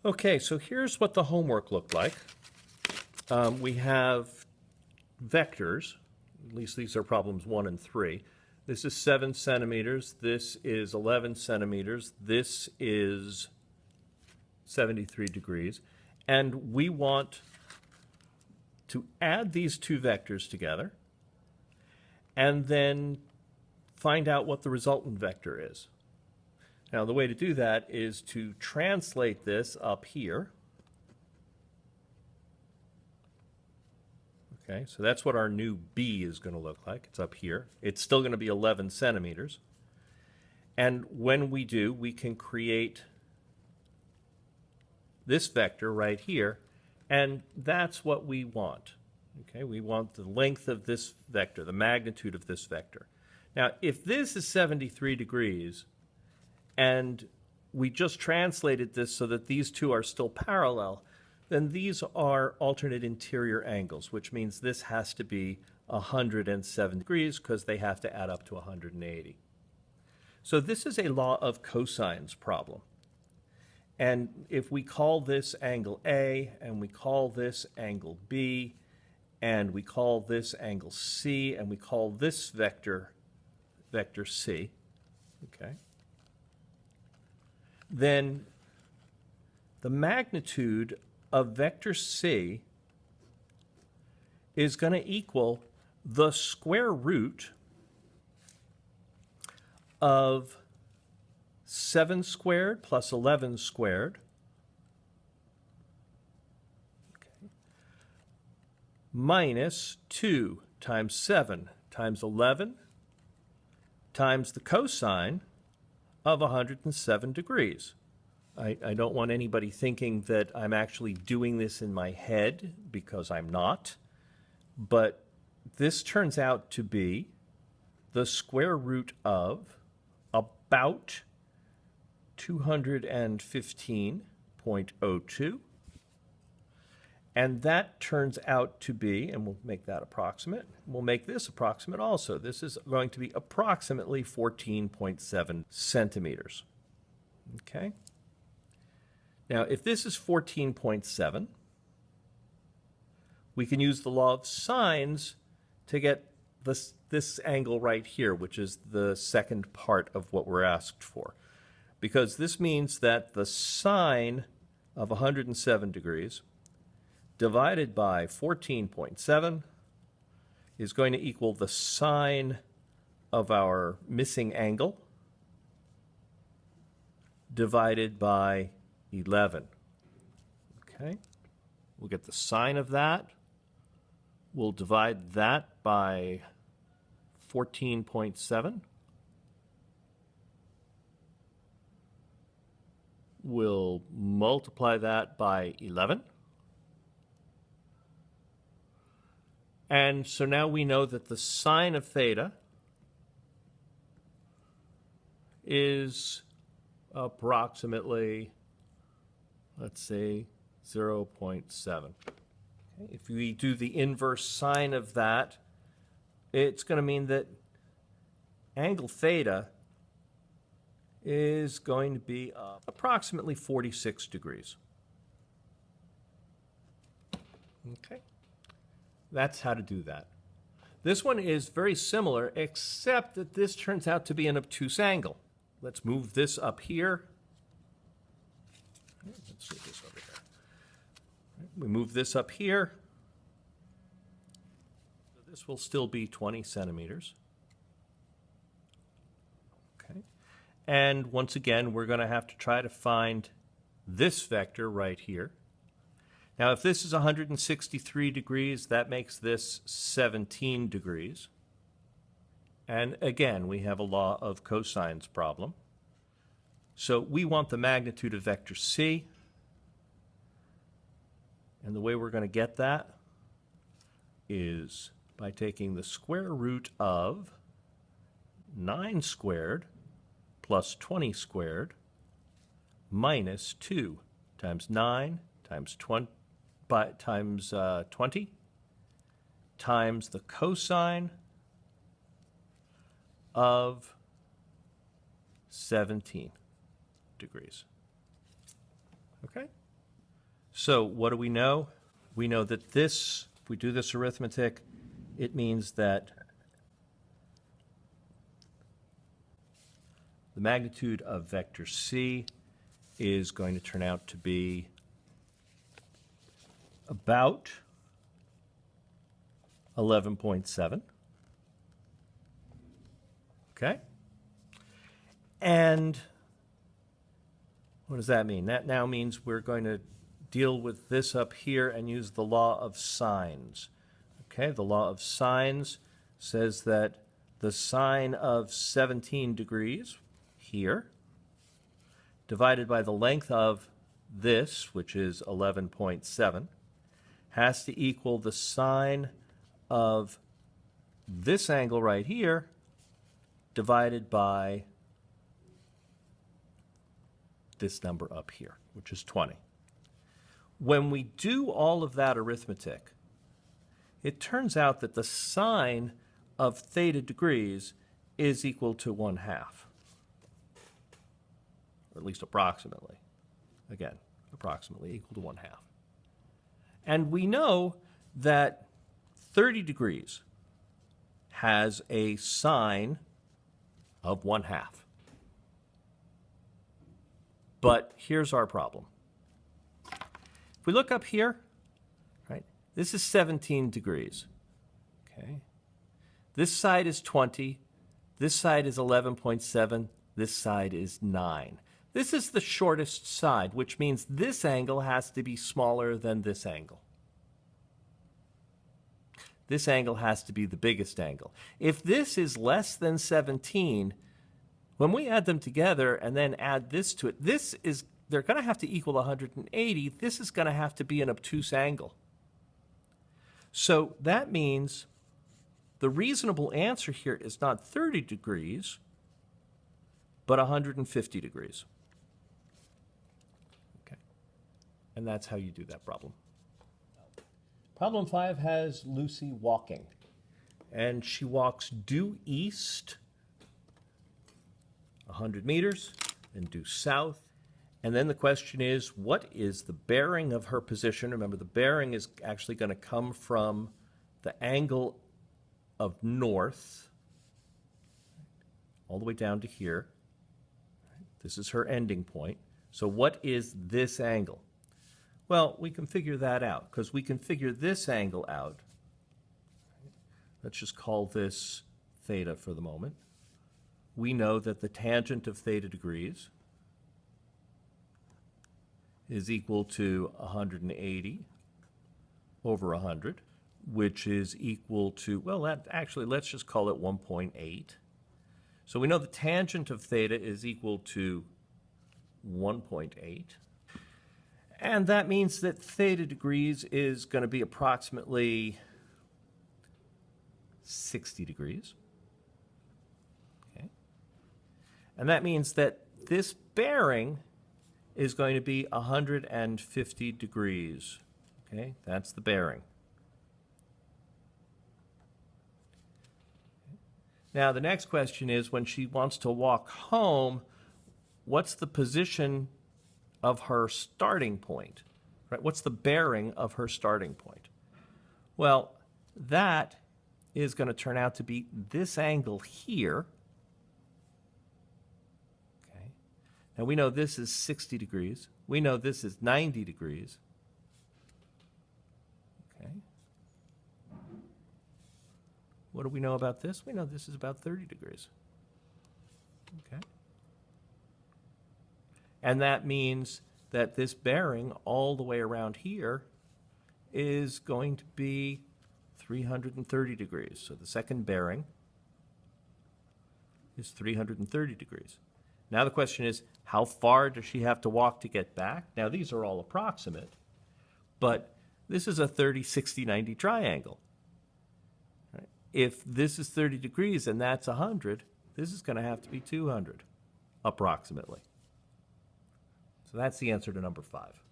Okay, so here's what the homework looked like. We have vectors, at least these are problems 1 and 3. This is 7 centimeters, this is 11 centimeters, this is 73 degrees, and we want to add these two vectors together and then find out what the resultant vector is. Now, the way to do that is to translate this up here. Okay, so that's what our new B is going to look like. It's up here. It's still going to be 11 centimeters. And when we do, we can create this vector right here, and that's what we want. Okay, we want the length of this vector, the magnitude of this vector. Now, if this is 73 degrees, and we just translated this so that these two are still parallel, then these are alternate interior angles, which means this has to be 107 degrees because they have to add up to 180. So this is a law of cosines problem. And if we call this angle A, and we call this angle B, and we call this angle C, and we call this vector C, okay, then the magnitude of vector C is going to equal the square root of 7 squared plus 11 squared, okay, minus 2 times 7 times 11 times the cosine of 107 degrees. I don't want anybody thinking that I'm actually doing this in my head, because I'm not. But this turns out to be the square root of about 215.02. And that turns out to be, and we'll make that approximate, we'll make this approximate also. This is going to be approximately 14.7 centimeters. Okay? Now, if this is 14.7, we can use the law of sines to get this angle right here, which is the second part of what we're asked for. Because this means that the sine of 107 degrees divided by 14.7 is going to equal the sine of our missing angle divided by 11. Okay, we'll get the sine of that. We'll divide that by 14.7. We'll multiply that by 11. And so now we know that the sine of theta is approximately, let's say, 0.7. Okay. If we do the inverse sine of that, it's going to mean that angle theta is going to be approximately 46 degrees. Okay. That's how to do that. This one is very similar, except that this turns out to be an obtuse angle. Let's move this up here. Let's move this over here. We move this up here. So this will still be 20 centimeters. Okay. And once again, we're going to have to try to find this vector right here. Now, if this is 163 degrees, that makes this 17 degrees. And again, we have a law of cosines problem. So we want the magnitude of vector C. And the way we're going to get that is by taking the square root of 9 squared plus 20 squared minus 2 times 9 times 20 times the cosine of 17 degrees. Okay? So what do we know? We know that this, if we do this arithmetic, it means that the magnitude of vector C is going to turn out to be about 11.7. Okay? And what does that mean? That now means we're going to deal with this up here and use the law of sines. Okay, the law of sines says that the sine of 17 degrees here divided by the length of this, which is 11.7, has to equal the sine of this angle right here divided by this number up here, which is 20. When we do all of that arithmetic, it turns out that the sine of theta degrees is equal to 1/2, or at least approximately. Again, approximately equal to 1/2. And we know that 30 degrees has a sine of 1/2. But here's our problem. If we look up here, right, this is 17 degrees. Okay. This side is 20. This side is 11.7. This side is 9. This is the shortest side, which means this angle has to be smaller than this angle. This angle has to be the biggest angle. If this is less than 17, when we add them together and then add this to it, they're going to have to equal 180. This is going to have to be an obtuse angle. So that means the reasonable answer here is not 30 degrees, but 150 degrees. Okay. And that's how you do that problem. Problem 5 has Lucy walking. And she walks due east 100 meters and due south. And then the question is, what is the bearing of her position? Remember, the bearing is actually going to come from the angle of north all the way down to here. This is her ending point. So what is this angle? Well, we can figure that out because we can figure this angle out. Let's just call this theta for the moment. We know that the tangent of theta degrees is equal to 180 over 100, which is equal to, well, actually, let's just call it 1.8. So we know the tangent of theta is equal to 1.8. And that means that theta degrees is going to be approximately 60 degrees. Okay. And that means that this bearing is going to be 150 degrees. Okay, that's the bearing. Now, the next question is, when she wants to walk home, what's the position of her starting point? Right? What's the bearing of her starting point? Well, that is going to turn out to be this angle here. Okay. Now, we know this is 60 degrees. We know this is 90 degrees. Okay. What do we know about this? We know this is about 30 degrees. Okay. And that means that this bearing all the way around here is going to be 330 degrees. So the second bearing is 330 degrees. Now the question is, how far does she have to walk to get back? Now these are all approximate, but this is a 30, 60, 90 triangle. Right? If this is 30 degrees and that's 100, this is going to have to be 200, approximately. So that's the answer to number 5.